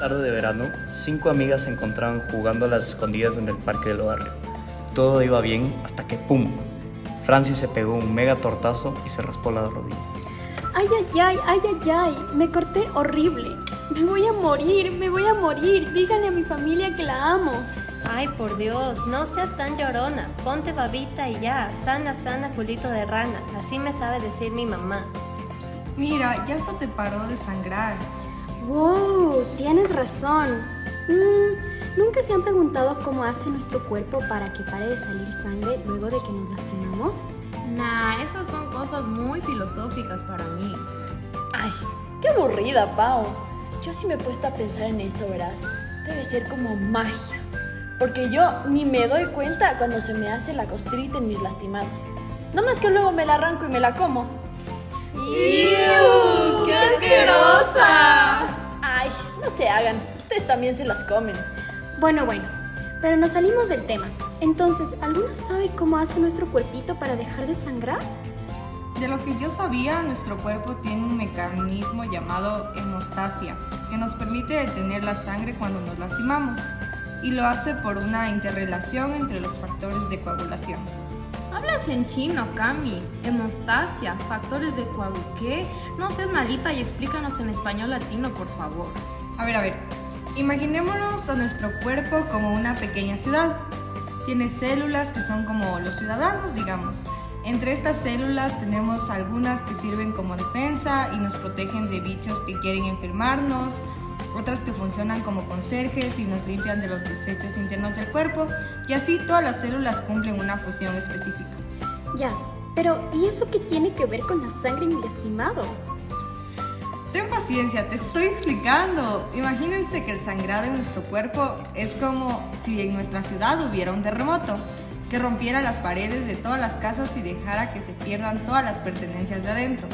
Tarde de verano, 5 amigas se encontraban jugando a las escondidas en el parque del barrio. Todo iba bien hasta que ¡pum! Francis se pegó un mega tortazo y se raspó la rodilla. ¡Ay, ay, ay, ay, ay, ay! Me corté horrible. Me voy a morir, me voy a morir. Díganle a mi familia que la amo. Ay, por Dios, no seas tan llorona. Ponte babita y ya. Sana, sana, culito de rana. Así me sabe decir mi mamá. Mira, ya hasta te paró de sangrar. ¡Wow! Tienes razón. ¿Nunca se han preguntado cómo hace nuestro cuerpo para que pare de salir sangre luego de que nos lastimamos? Nah, esas son cosas muy filosóficas para mí. Ay, qué aburrida, Pau. Yo sí me he puesto a pensar en eso, verás. Debe ser como magia. Porque yo ni me doy cuenta cuando se me hace la costrita en mis lastimados. No más que luego me la arranco y me la como. ¡Iu! ¡Qué asquerosa! Ay, no se hagan. Ustedes también se las comen. Bueno, pero nos salimos del tema. Entonces, ¿alguna sabe cómo hace nuestro cuerpito para dejar de sangrar? De lo que yo sabía, nuestro cuerpo tiene un mecanismo llamado hemostasia, que nos permite detener la sangre cuando nos lastimamos, y lo hace por una interrelación entre los factores de coagulación. Hablas en chino, Cami. Hemostasia, factores de ¿qué? No seas malita y explícanos en español latino, por favor. A ver. Imaginémonos a nuestro cuerpo como una pequeña ciudad. Tiene células que son como los ciudadanos, digamos. Entre estas células tenemos algunas que sirven como defensa y nos protegen de bichos que quieren enfermarnos, otras que funcionan como conserjes y nos limpian de los desechos internos del cuerpo, y así todas las células cumplen una función específica. Ya, pero ¿y eso qué tiene que ver con la sangre en mi lastimado? Ten paciencia, te estoy explicando. Imagínense que el sangrado en nuestro cuerpo es como si en nuestra ciudad hubiera un terremoto que rompiera las paredes de todas las casas y dejara que se pierdan todas las pertenencias de adentro.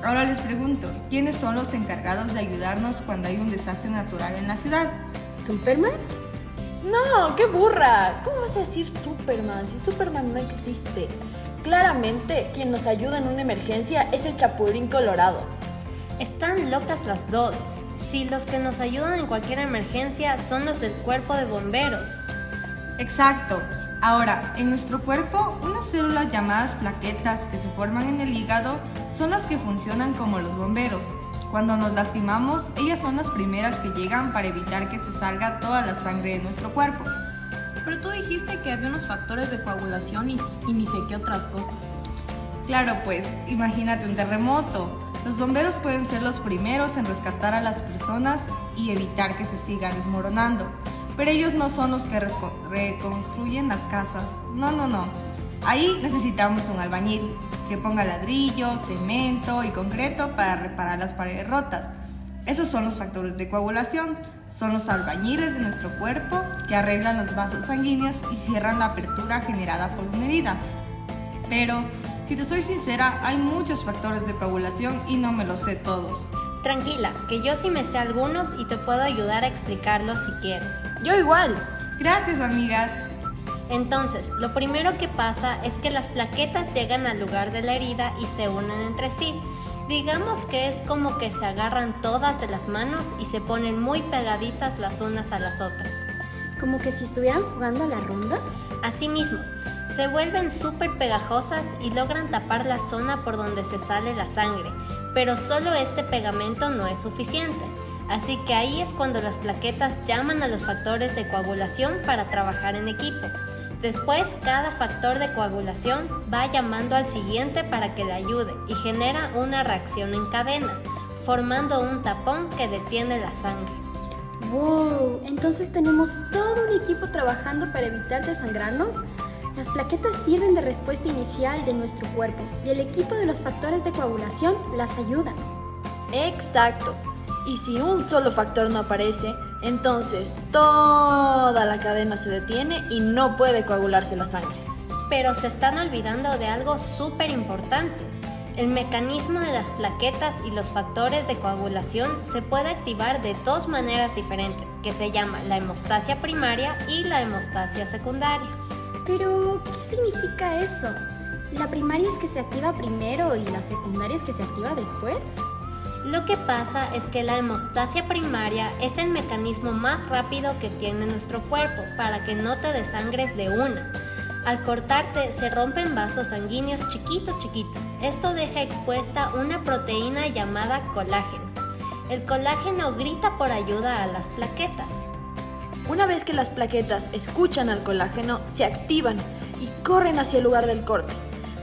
Ahora les pregunto, ¿quiénes son los encargados de ayudarnos cuando hay un desastre natural en la ciudad? ¿Superman? No, qué burra. ¿Cómo vas a decir Superman si Superman no existe? Claramente, quien nos ayuda en una emergencia es el Chapulín Colorado. Están locas las dos. Si los que nos ayudan en cualquier emergencia son los del cuerpo de bomberos. Exacto. Ahora, en nuestro cuerpo, unas células llamadas plaquetas que se forman en el hígado son las que funcionan como los bomberos. Cuando nos lastimamos, ellas son las primeras que llegan para evitar que se salga toda la sangre de nuestro cuerpo. Pero tú dijiste que había unos factores de coagulación y ni sé qué otras cosas. Claro, pues, imagínate un terremoto. Los bomberos pueden ser los primeros en rescatar a las personas y evitar que se siga desmoronando. Pero ellos no son los que reconstruyen las casas. No. Ahí necesitamos un albañil que ponga ladrillo, cemento y concreto para reparar las paredes rotas. Esos son los factores de coagulación. Son los albañiles de nuestro cuerpo que arreglan los vasos sanguíneos y cierran la apertura generada por una herida. Pero, si te soy sincera, hay muchos factores de coagulación y no me los sé todos. Tranquila, que yo sí me sé algunos y te puedo ayudar a explicarlos si quieres. Yo igual. Gracias, amigas. Entonces, lo primero que pasa es que las plaquetas llegan al lugar de la herida y se unen entre sí. Digamos que es como que se agarran todas de las manos y se ponen muy pegaditas las unas a las otras. ¿Como que si estuvieran jugando a la ronda? Asimismo, se vuelven súper pegajosas y logran tapar la zona por donde se sale la sangre, pero solo este pegamento no es suficiente. Así que ahí es cuando las plaquetas llaman a los factores de coagulación para trabajar en equipo. Después, cada factor de coagulación va llamando al siguiente para que le ayude y genera una reacción en cadena, formando un tapón que detiene la sangre. ¡Wow! Entonces tenemos todo un equipo trabajando para evitar desangrarnos. Las plaquetas sirven de respuesta inicial de nuestro cuerpo y el equipo de los factores de coagulación las ayudan. Exacto. Y si un solo factor no aparece, entonces toda la cadena se detiene y no puede coagularse la sangre. Pero se están olvidando de algo súper importante. El mecanismo de las plaquetas y los factores de coagulación se puede activar de dos maneras diferentes, que se llama la hemostasia primaria y la hemostasia secundaria. Pero, ¿qué significa eso? ¿La primaria es que se activa primero y la secundaria es que se activa después? Lo que pasa es que la hemostasia primaria es el mecanismo más rápido que tiene nuestro cuerpo para que no te desangres de una. Al cortarte se rompen vasos sanguíneos chiquitos. Esto deja expuesta una proteína llamada colágeno. El colágeno grita por ayuda a las plaquetas. Una vez que las plaquetas escuchan al colágeno, se activan y corren hacia el lugar del corte.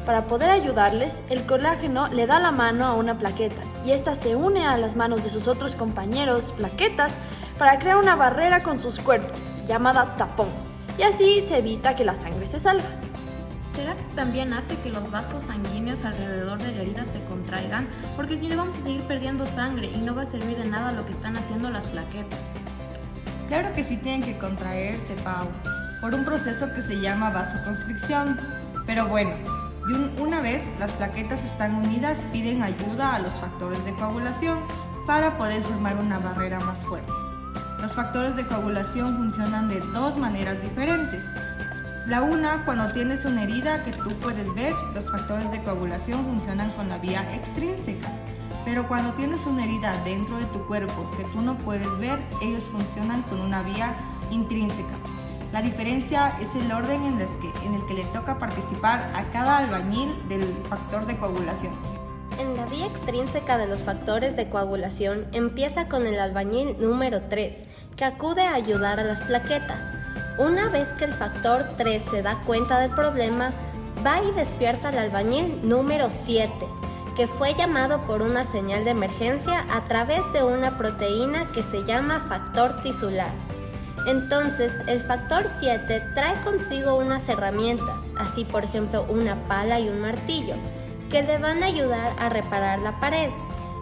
Para poder ayudarles, el colágeno le da la mano a una plaqueta y ésta se une a las manos de sus otros compañeros plaquetas para crear una barrera con sus cuerpos, llamada tapón, y así se evita que la sangre se salga. ¿Será que también hace que los vasos sanguíneos alrededor de la herida se contraigan? Porque si no vamos a seguir perdiendo sangre y no va a servir de nada lo que están haciendo las plaquetas. Claro que sí tienen que contraerse, Pau, por un proceso que se llama vasoconstricción. Pero bueno, una vez las plaquetas están unidas, piden ayuda a los factores de coagulación para poder formar una barrera más fuerte. Los factores de coagulación funcionan de dos maneras diferentes. La una, cuando tienes una herida que tú puedes ver, los factores de coagulación funcionan con la vía extrínseca. Pero cuando tienes una herida dentro de tu cuerpo que tú no puedes ver, ellos funcionan con una vía intrínseca. La diferencia es el orden en el que le toca participar a cada albañil del factor de coagulación. En la vía extrínseca de los factores de coagulación empieza con el albañil número 3, que acude a ayudar a las plaquetas. Una vez que el factor 3 se da cuenta del problema, va y despierta al albañil número 7, que fue llamado por una señal de emergencia a través de una proteína que se llama factor tisular. Entonces, el factor 7 trae consigo unas herramientas, así por ejemplo una pala y un martillo, que le van a ayudar a reparar la pared.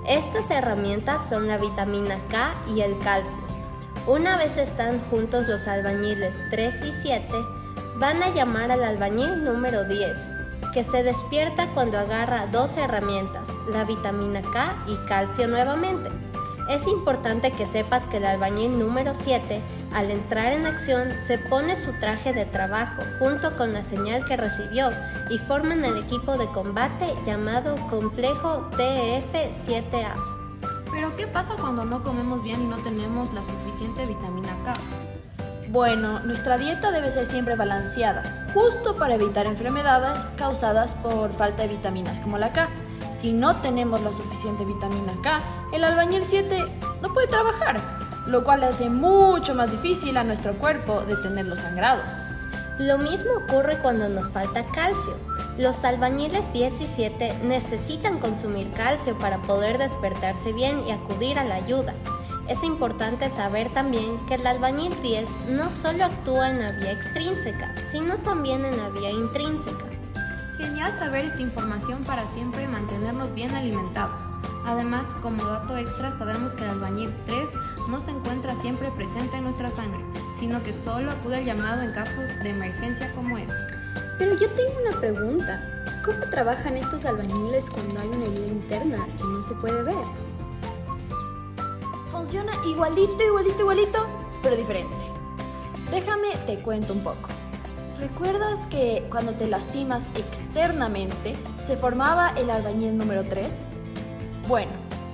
Estas herramientas son la vitamina K y el calcio. Una vez están juntos los albañiles 3 y 7, van a llamar al albañil número 10, que se despierta cuando agarra dos herramientas, la vitamina K y calcio nuevamente. Es importante que sepas que el albañil número 7, al entrar en acción, se pone su traje de trabajo junto con la señal que recibió y forman el equipo de combate llamado complejo TF7A. Pero ¿qué pasa cuando no comemos bien y no tenemos la suficiente vitamina K? Bueno, nuestra dieta debe ser siempre balanceada, justo para evitar enfermedades causadas por falta de vitaminas como la K. Si no tenemos la suficiente vitamina K, el albañil 7 no puede trabajar, lo cual hace mucho más difícil a nuestro cuerpo detener los sangrados. Lo mismo ocurre cuando nos falta calcio. Los albañiles 10 y 7 necesitan consumir calcio para poder despertarse bien y acudir a la ayuda. Es importante saber también que el albañil 10 no solo actúa en la vía extrínseca, sino también en la vía intrínseca. Genial saber esta información para siempre mantenernos bien alimentados. Además, como dato extra, sabemos que el albañil 3 no se encuentra siempre presente en nuestra sangre, sino que solo acude al llamado en casos de emergencia como estos. Pero yo tengo una pregunta. ¿Cómo trabajan estos albañiles cuando hay una herida interna que no se puede ver? Funciona igualito, pero diferente. Déjame te cuento un poco. ¿Recuerdas que cuando te lastimas externamente se formaba el albañil número 3? Bueno,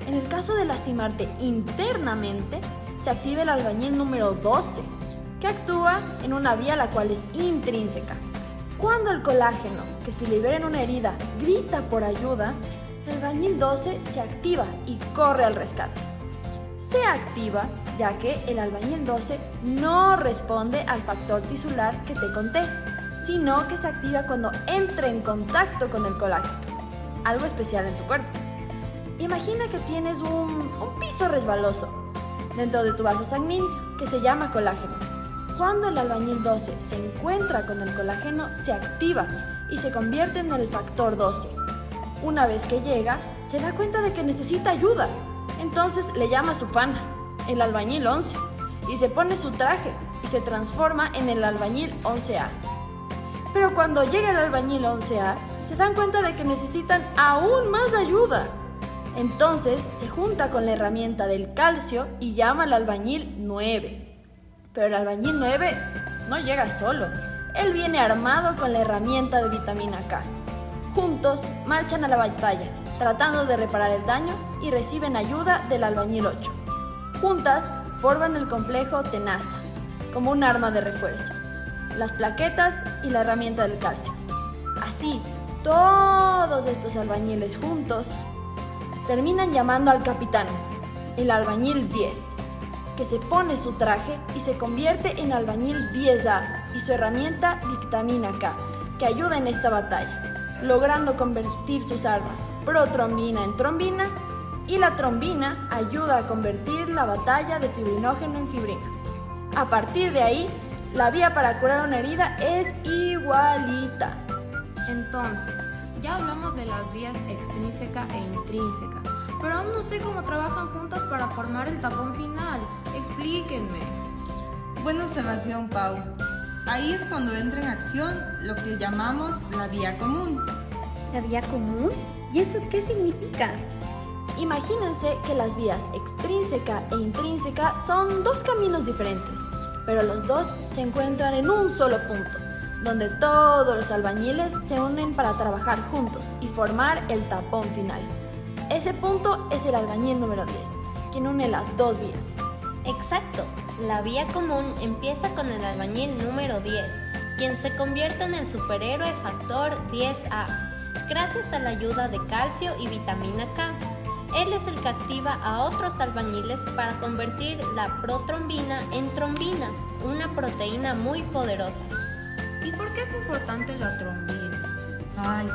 en el caso de lastimarte internamente, se activa el albañil número 12, que actúa en una vía la cual es intrínseca. Cuando el colágeno que se libera en una herida grita por ayuda, el albañil 12 se activa y corre al rescate. Se activa ya que el albañil 12 no responde al factor tisular que te conté, sino que se activa cuando entra en contacto con el colágeno, algo especial en tu cuerpo. Imagina que tienes un piso resbaloso dentro de tu vaso sanguíneo que se llama colágeno. Cuando el albañil 12 se encuentra con el colágeno, se activa y se convierte en el factor 12. Una vez que llega, se da cuenta de que necesita ayuda. Entonces le llama a su pana, el albañil 11, y se pone su traje y se transforma en el albañil 11A. Pero cuando llega el albañil 11A, se dan cuenta de que necesitan aún más ayuda. Entonces se junta con la herramienta del calcio y llama al albañil 9. Pero el albañil 9 no llega solo. Él viene armado con la herramienta de vitamina K. Juntos marchan a la batalla tratando de reparar el daño y reciben ayuda del albañil 8. Juntas forman el complejo tenaza, como un arma de refuerzo, las plaquetas y la herramienta del calcio. Así, todos estos albañiles juntos terminan llamando al capitán, el albañil 10, que se pone su traje y se convierte en albañil 10A y su herramienta Vitamina K, que ayuda en esta batalla, logrando convertir sus armas protrombina en trombina, y la trombina ayuda a convertir la batalla de fibrinógeno en fibrina. A partir de ahí, la vía para curar una herida es igualita. Entonces, ya hablamos de las vías extrínseca e intrínseca, pero aún no sé cómo trabajan juntas para formar el tapón final. Explíquenme. Buena observación, Pau. Ahí es cuando entra en acción lo que llamamos la vía común. ¿La vía común? ¿Y eso qué significa? Imagínense que las vías extrínseca e intrínseca son dos caminos diferentes, pero los dos se encuentran en un solo punto, donde todos los albañiles se unen para trabajar juntos y formar el tapón final. Ese punto es el albañil número 10, quien une las dos vías. Exacto, la vía común empieza con el albañil número 10, quien se convierte en el superhéroe factor 10A, gracias a la ayuda de calcio y vitamina K. Él es el que activa a otros albañiles para convertir la protrombina en trombina, una proteína muy poderosa. ¿Y por qué es importante la trombina? Ay,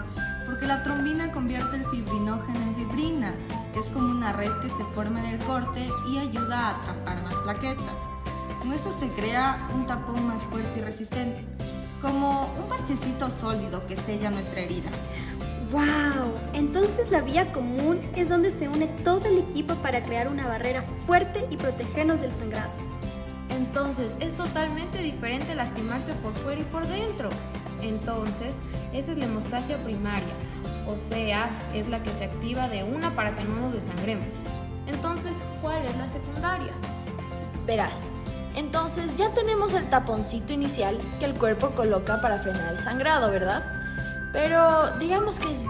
porque la trombina convierte el fibrinógeno en fibrina, que es como una red que se forma en el corte y ayuda a atrapar más plaquetas. Con esto se crea un tapón más fuerte y resistente, como un parchecito sólido que sella nuestra herida. ¡Wow! Entonces la vía común es donde se une todo el equipo para crear una barrera fuerte y protegernos del sangrado. Entonces, es totalmente diferente lastimarse por fuera y por dentro. Entonces, esa es la hemostasia primaria, o sea, es la que se activa de una para que no nos desangremos. Entonces, ¿cuál es la secundaria? Verás, entonces ya tenemos el taponcito inicial que el cuerpo coloca para frenar el sangrado, ¿verdad? Pero digamos que es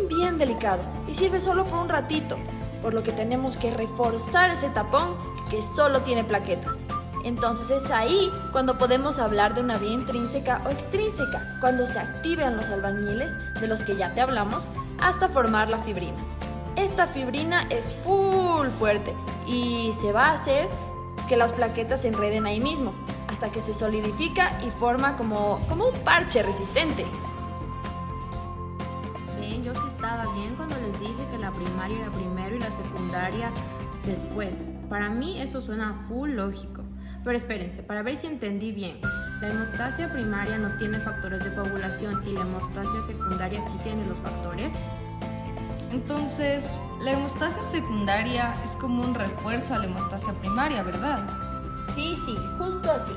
bien delicado y sirve solo por un ratito, por lo que tenemos que reforzar ese tapón que solo tiene plaquetas. Entonces es ahí cuando podemos hablar de una vía intrínseca o extrínseca, cuando se activan los albañiles, de los que ya te hablamos, hasta formar la fibrina. Esta fibrina es full fuerte y se va a hacer que las plaquetas se enreden ahí mismo, hasta que se solidifica y forma como un parche resistente. Yo sí estaba bien cuando les dije que la primaria era primero y la secundaria después. Para mí eso suena full lógico. Pero espérense, para ver si entendí bien. La hemostasia primaria no tiene factores de coagulación y la hemostasia secundaria sí tiene los factores. Entonces, la hemostasia secundaria es como un refuerzo a la hemostasia primaria, ¿verdad? Sí, justo así.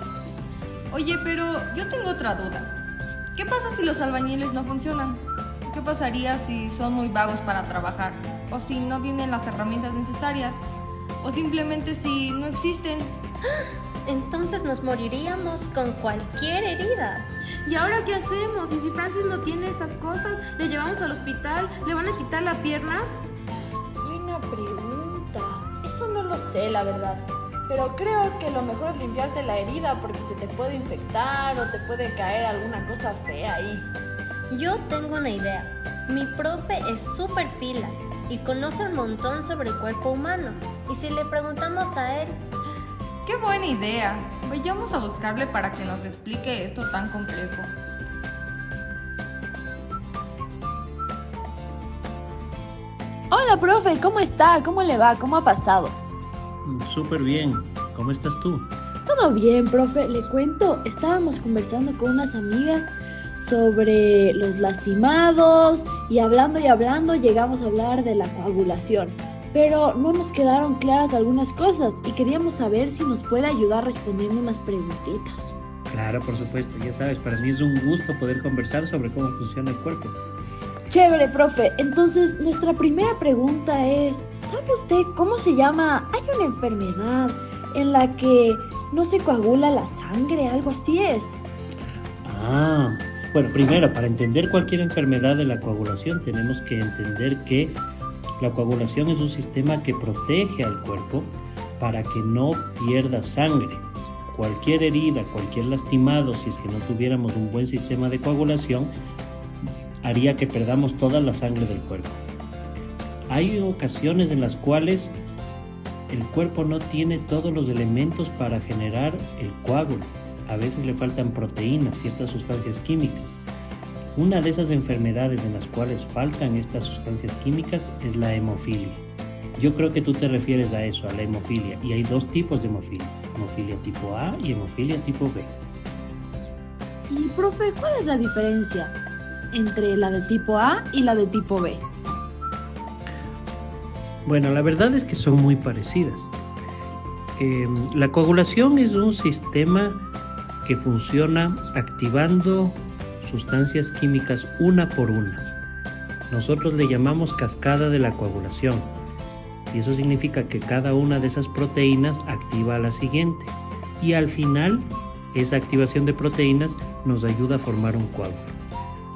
Oye, pero yo tengo otra duda. ¿Qué pasa si los albañiles no funcionan? ¿Qué pasaría si son muy vagos para trabajar? ¿O si no tienen las herramientas necesarias? ¿O simplemente si no existen? Entonces nos moriríamos con cualquier herida. ¿Y ahora qué hacemos? ¿Y si Francis no tiene esas cosas? ¿Le llevamos al hospital? ¿Le van a quitar la pierna? Buena pregunta. Eso no lo sé, la verdad. Pero creo que lo mejor es limpiarte la herida porque se te puede infectar o te puede caer alguna cosa fea ahí. Yo tengo una idea. Mi profe es súper pilas y conoce un montón sobre el cuerpo humano. ¿Y si le preguntamos a él? ¡Qué buena idea! Vayamos a buscarle para que nos explique esto tan complejo. Hola, profe, ¿cómo está? ¿Cómo le va? ¿Cómo ha pasado? Súper bien. ¿Cómo estás tú? Todo bien, profe. Le cuento, estábamos conversando con unas amigas sobre los lastimados y hablando llegamos a hablar de la coagulación. Pero no nos quedaron claras algunas cosas y queríamos saber si nos puede ayudar respondiendo unas preguntitas. Claro, por supuesto. Ya sabes, para mí es un gusto poder conversar sobre cómo funciona el cuerpo. Chévere, profe. Entonces, nuestra primera pregunta es, ¿sabe usted cómo se llama? Hay una enfermedad en la que no se coagula la sangre, algo así es. Bueno, primero, para entender cualquier enfermedad de la coagulación tenemos que entender que La coagulación es un sistema que protege al cuerpo para que no pierda sangre. Cualquier herida, cualquier lastimado, si es que no tuviéramos un buen sistema de coagulación, haría que perdamos toda la sangre del cuerpo. Hay ocasiones en las cuales el cuerpo no tiene todos los elementos para generar el coágulo. A veces le faltan proteínas, ciertas sustancias químicas. Una de esas enfermedades en las cuales faltan estas sustancias químicas es la hemofilia. Yo creo que tú te refieres a eso, a la hemofilia. Y hay dos tipos de hemofilia. Hemofilia tipo A y hemofilia tipo B. Y, profe, ¿cuál es la diferencia entre la de tipo A y la de tipo B? Bueno, la verdad es que son muy parecidas. La coagulación es un sistema que funciona activando sustancias químicas una por una. Nosotros le llamamos cascada de la coagulación. Y eso significa que cada una de esas proteínas activa a la siguiente. Y al final, esa activación de proteínas nos ayuda a formar un coágulo.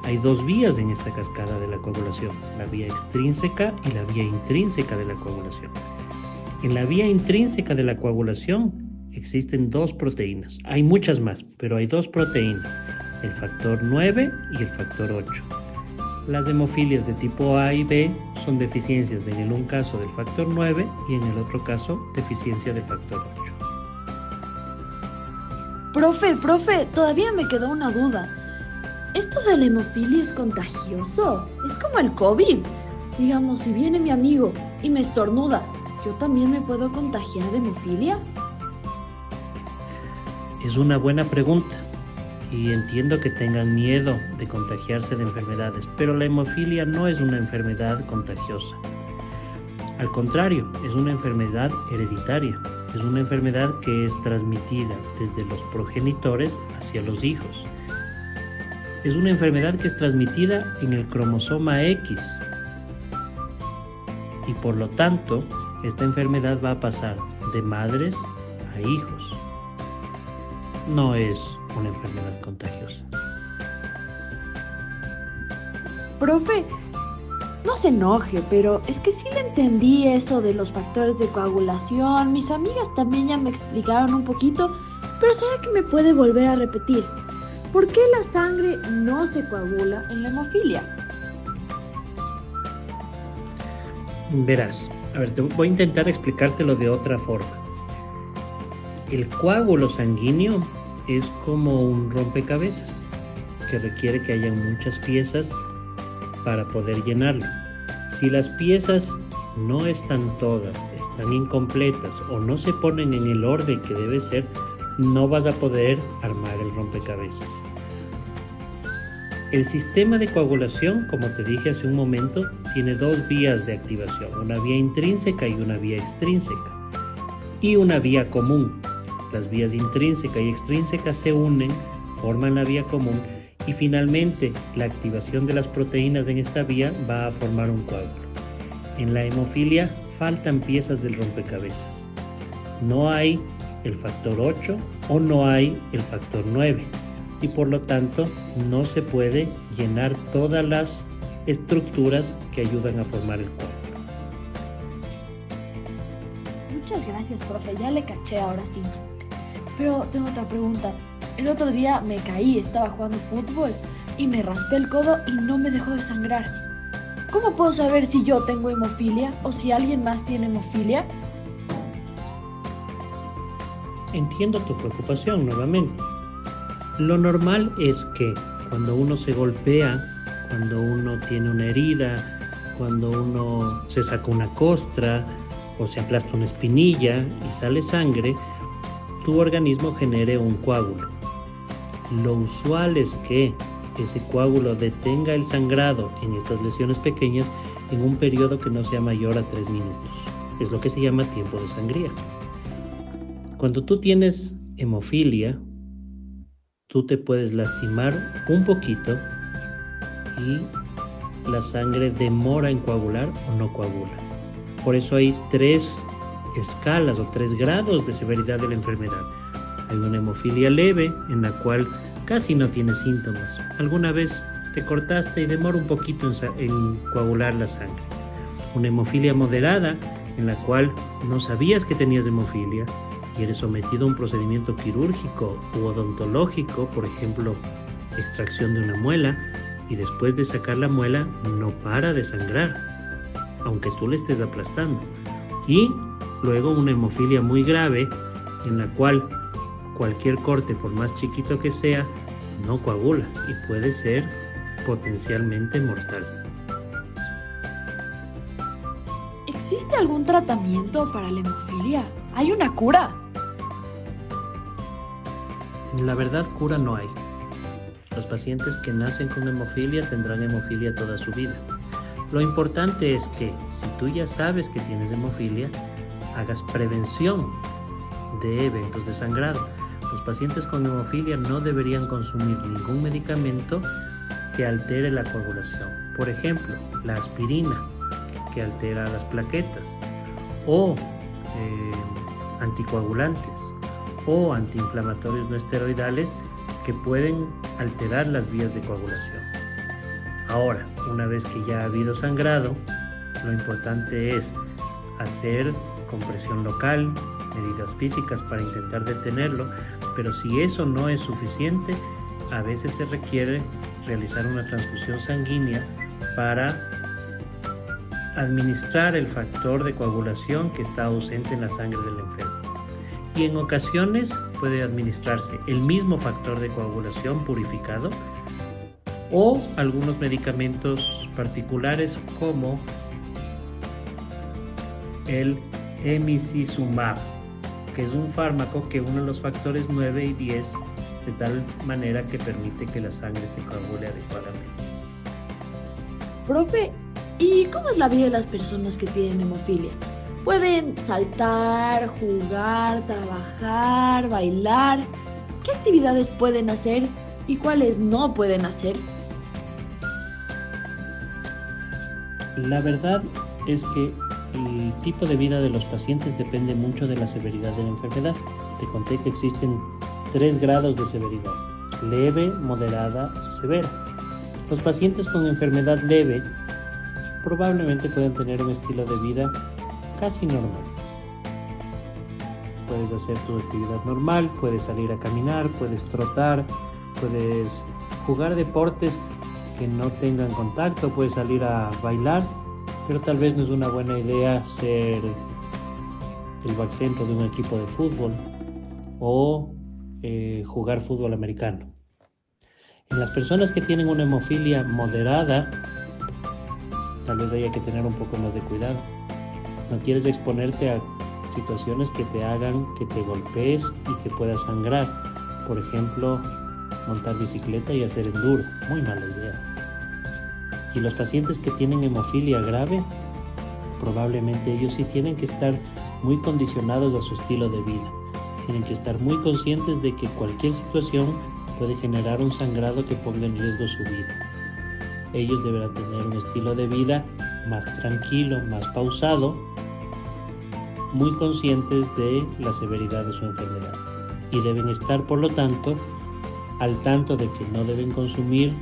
Hay dos vías en esta cascada de la coagulación, la vía extrínseca y la vía intrínseca de la coagulación. En la vía intrínseca de la coagulación existen dos proteínas. Hay muchas más, pero hay dos proteínas, el factor 9 y el factor 8. Las hemofilias de tipo A y B son deficiencias en el un caso del factor 9 y en el otro caso deficiencia del factor 8. Profe, todavía me quedó una duda. ¿Esto de la hemofilia es contagioso? ¿Es como el COVID? Digamos, si viene mi amigo y me estornuda, ¿yo también me puedo contagiar de hemofilia? Es una buena pregunta. Y entiendo que tengan miedo de contagiarse de enfermedades, pero la hemofilia no es una enfermedad contagiosa. Al contrario, es una enfermedad hereditaria. Es una enfermedad que es transmitida desde los progenitores hacia los hijos. Es una enfermedad que es transmitida en el cromosoma X. Y por lo tanto, esta enfermedad va a pasar de madres a hijos. No es una enfermedad contagiosa. Profe, no se enoje, pero es que sí le entendí eso de los factores de coagulación. Mis amigas también ya me explicaron un poquito, pero ¿será que me puede volver a repetir? ¿Por qué la sangre no se coagula en la hemofilia? Verás, a ver, voy a intentar explicártelo de otra forma. El coágulo sanguíneo es como un rompecabezas que requiere que haya muchas piezas para poder llenarlo. Si las piezas no están todas, están incompletas o no se ponen en el orden que debe ser, no vas a poder armar el rompecabezas. El sistema de coagulación, como te dije hace un momento, tiene dos vías de activación, una vía intrínseca y una vía extrínseca, y una vía común. Las vías intrínseca y extrínseca se unen, forman la vía común y finalmente la activación de las proteínas en esta vía va a formar un coágulo. En la hemofilia faltan piezas del rompecabezas. No hay el factor 8 o no hay el factor 9 y por lo tanto no se puede llenar todas las estructuras que ayudan a formar el coágulo. Muchas gracias, profe, ya le caché ahora sí. Pero tengo otra pregunta. El otro día me caí, estaba jugando fútbol y me raspé el codo y no me dejó de sangrar. ¿Cómo puedo saber si yo tengo hemofilia o si alguien más tiene hemofilia? Entiendo tu preocupación nuevamente. Lo normal es que cuando uno se golpea, cuando uno tiene una herida, cuando uno se saca una costra o se aplasta una espinilla y sale sangre, tu organismo genere un coágulo. Lo usual es que ese coágulo detenga el sangrado en estas lesiones pequeñas en un periodo que no sea mayor a 3 minutos. Es lo que se llama tiempo de sangría. Cuando tú tienes hemofilia, tú te puedes lastimar un poquito y la sangre demora en coagular o no coagula. Por eso hay 3 escalas o 3 grados de severidad de la enfermedad. Hay una hemofilia leve en la cual casi no tienes síntomas. Alguna vez te cortaste y demora un poquito en coagular la sangre. Una hemofilia moderada, en la cual no sabías que tenías hemofilia y eres sometido a un procedimiento quirúrgico u odontológico, por ejemplo, extracción de una muela, y después de sacar la muela no para de sangrar, aunque tú le estés aplastando. Y luego una hemofilia muy grave, en la cual cualquier corte, por más chiquito que sea, no coagula y puede ser potencialmente mortal. ¿Existe algún tratamiento para la hemofilia? ¿Hay una cura? La verdad, cura no hay. Los pacientes que nacen con hemofilia tendrán hemofilia toda su vida. Lo importante es que, si tú ya sabes que tienes hemofilia, hagas prevención de eventos de sangrado. Los pacientes con hemofilia no deberían consumir ningún medicamento que altere la coagulación. Por ejemplo, la aspirina, que altera las plaquetas, o anticoagulantes, o antiinflamatorios no esteroidales que pueden alterar las vías de coagulación. Ahora, una vez que ya ha habido sangrado, lo importante es hacer compresión local, medidas físicas para intentar detenerlo, pero si eso no es suficiente, a veces se requiere realizar una transfusión sanguínea para administrar el factor de coagulación que está ausente en la sangre del enfermo. Y en ocasiones puede administrarse el mismo factor de coagulación purificado o algunos medicamentos particulares como el emicizumab, que es un fármaco que une los factores 9 y 10 de tal manera que permite que la sangre se coagule adecuadamente. Profe, ¿y cómo es la vida de las personas que tienen hemofilia? ¿Pueden saltar, jugar, trabajar, bailar? ¿Qué actividades pueden hacer y cuáles no pueden hacer? La verdad es que el tipo de vida de los pacientes depende mucho de la severidad de la enfermedad. Te conté que existen 3 grados de severidad: leve, moderada y severa. Los pacientes con enfermedad leve probablemente puedan tener un estilo de vida casi normal. Puedes hacer tu actividad normal, puedes salir a caminar, puedes trotar, puedes jugar deportes que no tengan contacto, puedes salir a bailar, pero tal vez no es una buena idea ser el backcenter de un equipo de fútbol o jugar fútbol americano. En las personas que tienen una hemofilia moderada, tal vez haya que tener un poco más de cuidado. No quieres exponerte a situaciones que te hagan que te golpees y que puedas sangrar. Por ejemplo, montar bicicleta y hacer enduro. Muy mala idea. Y los pacientes que tienen hemofilia grave, probablemente ellos sí tienen que estar muy condicionados a su estilo de vida. Tienen que estar muy conscientes de que cualquier situación puede generar un sangrado que ponga en riesgo su vida. Ellos deberán tener un estilo de vida más tranquilo, más pausado, muy conscientes de la severidad de su enfermedad. Y deben estar, por lo tanto, al tanto de que no deben consumir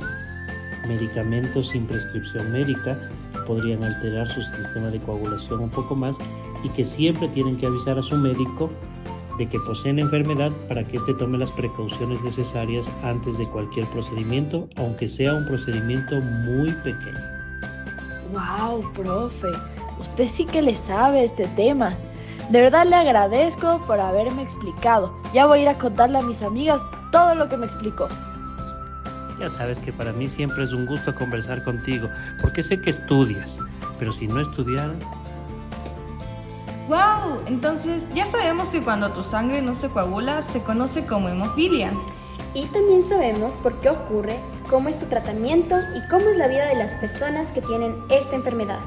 medicamentos sin prescripción médica que podrían alterar su sistema de coagulación un poco más, y que siempre tienen que avisar a su médico de que poseen la enfermedad para que éste tome las precauciones necesarias antes de cualquier procedimiento, aunque sea un procedimiento muy pequeño. ¡Wow, profe! Usted sí que le sabe este tema. De verdad le agradezco por haberme explicado. Ya voy a ir a contarle a mis amigas todo lo que me explicó. Ya sabes que para mí siempre es un gusto conversar contigo, porque sé que estudias, pero si no estudiaras... ¡Wow! Entonces ya sabemos que cuando tu sangre no se coagula se conoce como hemofilia. Y también sabemos por qué ocurre, cómo es su tratamiento y cómo es la vida de las personas que tienen esta enfermedad.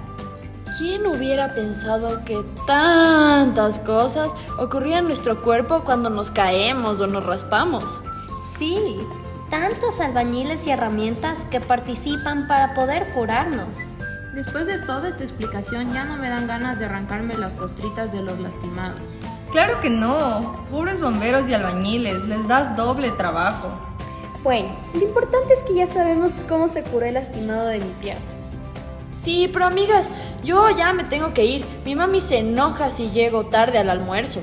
¿Quién hubiera pensado que tantas cosas ocurrían en nuestro cuerpo cuando nos caemos o nos raspamos? Sí, tantos albañiles y herramientas que participan para poder curarnos. Después de toda esta explicación ya no me dan ganas de arrancarme las costritas de los lastimados. ¡Claro que no! Pobres bomberos y albañiles, les das doble trabajo. Bueno, lo importante es que ya sabemos cómo se curó el lastimado de mi pierna. Sí, pero amigas, yo ya me tengo que ir. Mi mami se enoja si llego tarde al almuerzo.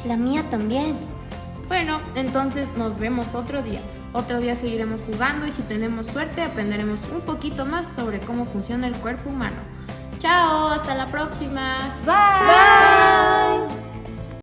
La mía también. Bueno, entonces nos vemos otro día. Otro día seguiremos jugando y si tenemos suerte aprenderemos un poquito más sobre cómo funciona el cuerpo humano. Chao, hasta la próxima. Bye.